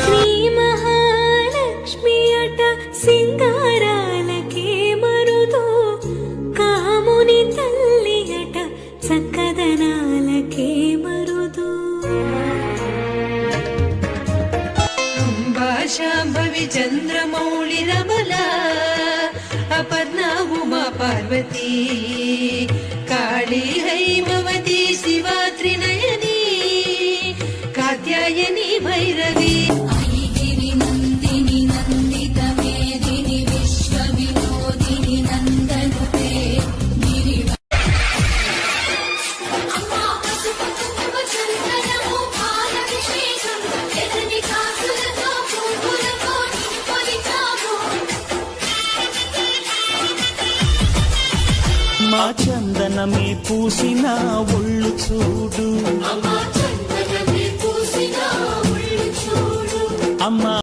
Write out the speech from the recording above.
శ్రీ మహాలక్ష్మి అట సింగారాలకే మరుదు, కాముని తల్లి అట చక్కదనాలకే మరుదు. శాంభవి చంద్రమౌళి రమల అపర్ణా ఉమా పార్వతీ కాళీ హైమవతి శివా త్రినయని కాత్యాయని భైరవి ఐగిరి నందిని నందిత మేదిని విశ్వ వినోదిని నందనుతే మా చందనమే పూసిన ఒళ్ళు చూడు, అమ్మా